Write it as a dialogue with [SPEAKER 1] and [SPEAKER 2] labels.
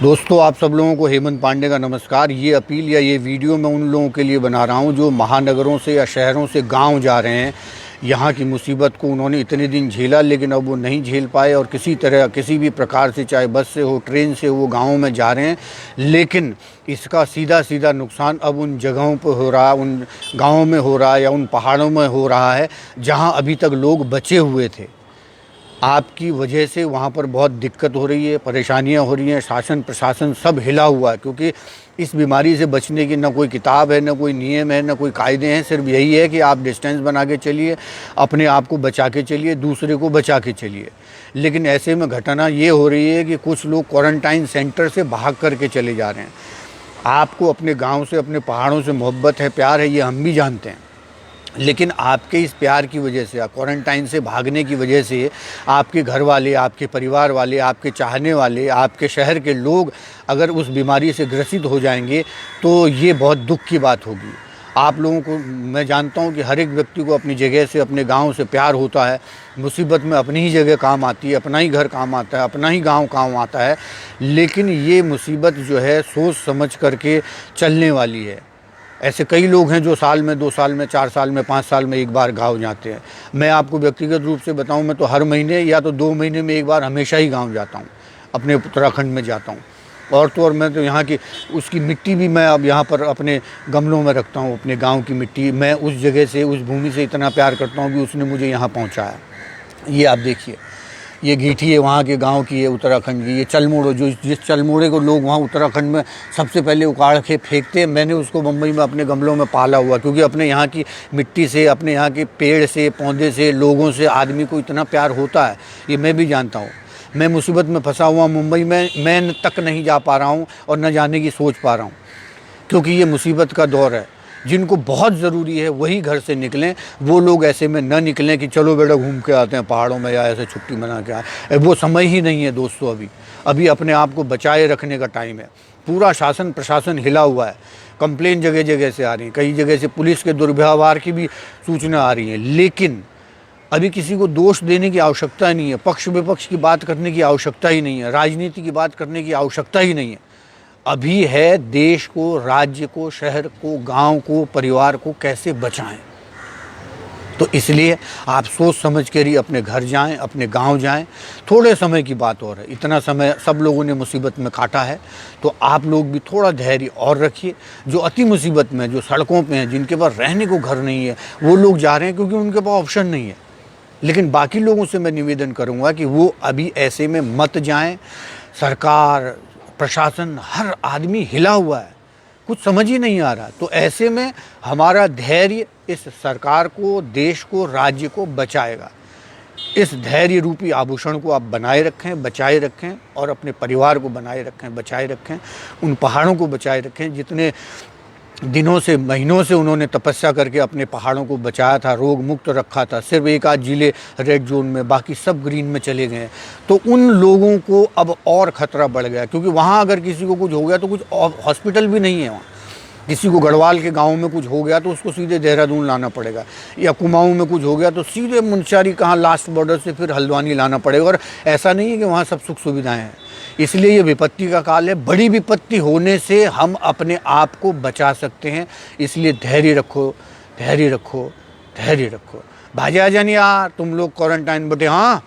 [SPEAKER 1] दोस्तों, आप सब लोगों को हेमंत पांडे का नमस्कार। ये अपील या ये वीडियो मैं उन लोगों के लिए बना रहा हूँ जो महानगरों से या शहरों से गांव जा रहे हैं। यहाँ की मुसीबत को उन्होंने इतने दिन झेला, लेकिन अब वो नहीं झेल पाए और किसी तरह किसी भी प्रकार से, चाहे बस से हो, ट्रेन से, वो गाँव में जा रहे हैं। लेकिन इसका सीधा सीधा नुकसान अब उन जगहों पर हो रहा, उन गाँवों में हो रहा है या उन पहाड़ों में हो रहा है जहाँ अभी तक लोग बचे हुए थे। आपकी वजह से वहाँ पर बहुत दिक्कत हो रही है, परेशानियाँ हो रही हैं, शासन प्रशासन सब हिला हुआ है। क्योंकि इस बीमारी से बचने की ना कोई किताब है, ना कोई नियम है, ना कोई कायदे हैं। सिर्फ यही है कि आप डिस्टेंस बना के चलिए, अपने आप को बचा के चलिए, दूसरे को बचा के चलिए। लेकिन ऐसे में घटना ये हो रही है कि कुछ लोग क्वारंटाइन सेंटर से भाग करके चले जा रहे हैं। आपको अपने गाँव से, अपने पहाड़ों से मोहब्बत है, प्यार है, ये हम भी जानते हैं। लेकिन आपके इस प्यार की वजह से, क्वारंटाइन से भागने की वजह से आपके घर वाले, आपके परिवार वाले, आपके चाहने वाले, आपके शहर के लोग अगर उस बीमारी से ग्रसित हो जाएंगे तो ये बहुत दुख की बात होगी। आप लोगों को मैं जानता हूँ कि हर एक व्यक्ति को अपनी जगह से, अपने गांव से प्यार होता है। मुसीबत में अपनी ही जगह काम आती है, अपना ही घर काम आता है, अपना ही गांव काम आता है। लेकिन ये मुसीबत जो है सोच समझ करके चलने वाली है। ऐसे कई लोग हैं जो साल में, 2 साल में, 4 साल में, 5 साल में एक बार गाँव जाते हैं। मैं आपको व्यक्तिगत रूप से बताऊं, मैं तो हर महीने या तो 2 महीने में एक बार हमेशा ही गाँव जाता हूं, अपने उत्तराखंड में जाता हूं। और तो और मैं तो यहाँ की उसकी मिट्टी भी मैं अब यहाँ पर अपने गमलों में रखता हूँ। अपने गाँव की मिट्टी मैं उस जगह से, उस भूमि से इतना प्यार करता हूँ कि उसने मुझे यहाँ पहुँचाया। ये आप देखिए, ये गीठी है वहाँ के गांव की है, उत्तराखंड की। ये चलमोड़ो, जो जिस चलमोड़े को लोग वहाँ उत्तराखंड में सबसे पहले उखाड़ के फेंकते हैं, मैंने उसको मुंबई में अपने गमलों में पाला हुआ। क्योंकि अपने यहाँ की मिट्टी से, अपने यहाँ के पेड़ से, पौधे से, लोगों से आदमी को इतना प्यार होता है, ये मैं भी जानता हूँ। मैं मुसीबत में फंसा हुआ मुंबई में, मैं तक नहीं जा पा रहा हूँ और न जाने की सोच पा रहा हूँ। क्योंकि ये मुसीबत का दौर है। जिनको बहुत ज़रूरी है वही घर से निकलें। वो लोग ऐसे में न निकलें कि चलो बेटा घूम के आते हैं पहाड़ों में या ऐसे छुट्टी मना के आए। वो समय ही नहीं है दोस्तों। अभी अपने आप को बचाए रखने का टाइम है। पूरा शासन प्रशासन हिला हुआ है। कंप्लेन जगह जगह से आ रही है, कई जगह से पुलिस के दुर्व्यवहार की भी सूचना आ रही है। लेकिन अभी किसी को दोष देने की आवश्यकता नहीं है, पक्ष विपक्ष की बात करने की आवश्यकता ही नहीं है, राजनीति की बात करने की आवश्यकता ही नहीं है। अभी है देश को, राज्य को, शहर को, गांव को, परिवार को कैसे बचाएं। तो इसलिए आप सोच समझ कर ही अपने घर जाएं, अपने गांव जाएं। थोड़े समय की बात और है, इतना समय सब लोगों ने मुसीबत में काटा है, तो आप लोग भी थोड़ा धैर्य और रखिए। जो अति मुसीबत में, जो सड़कों पे हैं, जिनके पास रहने को घर नहीं है, वो लोग जा रहे हैं क्योंकि उनके पास ऑप्शन नहीं है। लेकिन बाकी लोगों से मैं निवेदन करूँगा कि वो अभी ऐसे में मत जाएँ। सरकार, प्रशासन, हर आदमी हिला हुआ है, कुछ समझ ही नहीं आ रहा। तो ऐसे में हमारा धैर्य इस सरकार को, देश को, राज्य को बचाएगा। इस धैर्य रूपी आभूषण को आप बनाए रखें, बचाए रखें, और अपने परिवार को बनाए रखें, बचाए रखें। उन पहाड़ों को बचाए रखें जितने दिनों से, महीनों से उन्होंने तपस्या करके अपने पहाड़ों को बचाया था, रोग मुक्त रखा था। सिर्फ एक आध जिले रेड जोन में, बाकी सब ग्रीन में चले गए। तो उन लोगों को अब और ख़तरा बढ़ गया। क्योंकि वहाँ अगर किसी को कुछ हो गया तो कुछ हॉस्पिटल भी नहीं है वहाँ। किसी को गढ़वाल के गांव में कुछ हो गया तो उसको सीधे देहरादून लाना पड़ेगा, या कुमाऊं में कुछ हो गया तो सीधे मुंशियारी, कहाँ लास्ट बॉर्डर से फिर हल्द्वानी लाना पड़ेगा। और ऐसा नहीं है कि वहाँ सब सुख सुविधाएं हैं। इसलिए ये विपत्ति का काल है। बड़ी विपत्ति होने से हम अपने आप को बचा सकते हैं। इसलिए धैर्य रखो, धैर्य रखो, धैर्य रखो। भाई आ जानी यार तुम लोग क्वारंटाइन बटे। हाँ,